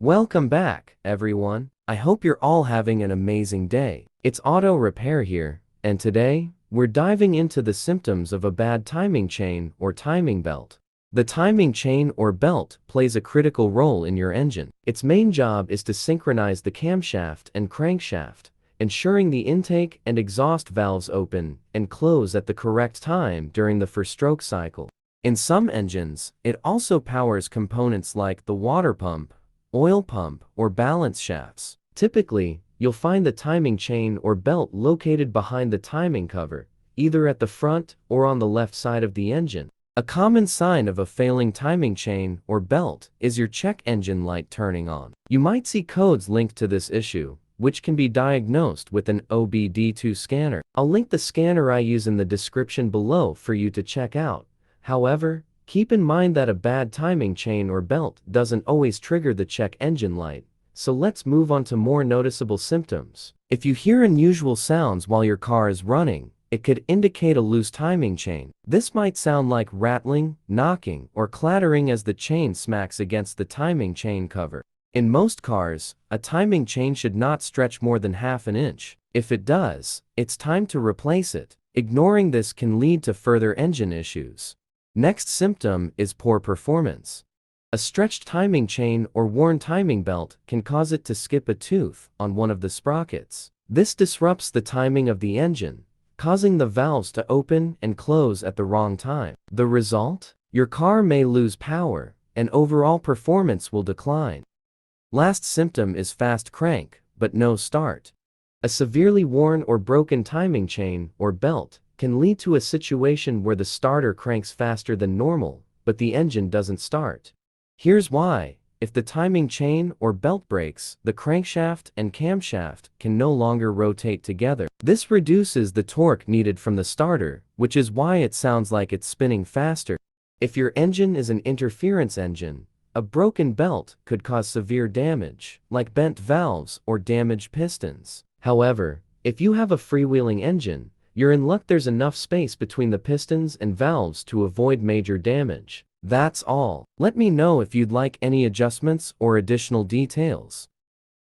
Welcome back, everyone. I hope you're all having an amazing day. It's Auto Repair here, and today, we're diving into the symptoms of a bad timing chain or timing belt. The timing chain or belt plays a critical role in your engine. Its main job is to synchronize the camshaft and crankshaft, ensuring the intake and exhaust valves open and close at the correct time during the first stroke cycle. In some engines, it also powers components like the water pump, oil pump, or balance shafts. Typically, you'll find the timing chain or belt located behind the timing cover, either at the front or on the left side of the engine. A common sign of a failing timing chain or belt is your check engine light turning on. You might see codes linked to this issue, which can be diagnosed with an OBD2 scanner. I'll link the scanner I use in the description below for you to check out. However, keep in mind that a bad timing chain or belt doesn't always trigger the check engine light, so let's move on to more noticeable symptoms. If you hear unusual sounds while your car is running, it could indicate a loose timing chain. This might sound like rattling, knocking, or clattering as the chain smacks against the timing chain cover. In most cars, a timing chain should not stretch more than half an inch. If it does, it's time to replace it. Ignoring this can lead to further engine issues. Next symptom is poor performance. A stretched timing chain or worn timing belt can cause it to skip a tooth on one of the sprockets. This disrupts the timing of the engine, causing the valves to open and close at the wrong time. The result? Your car may lose power, and overall performance will decline. Last symptom is fast crank, but no start. A severely worn or broken timing chain or belt can lead to a situation where the starter cranks faster than normal, but the engine doesn't start. Here's why. If the timing chain or belt breaks, the crankshaft and camshaft can no longer rotate together. This reduces the torque needed from the starter, which is why it sounds like it's spinning faster. If your engine is an interference engine, a broken belt could cause severe damage, like bent valves or damaged pistons. However, if you have a freewheeling engine, you're in luck. There's enough space between the pistons and valves to avoid major damage. That's all. Let me know if you'd like any adjustments or additional details.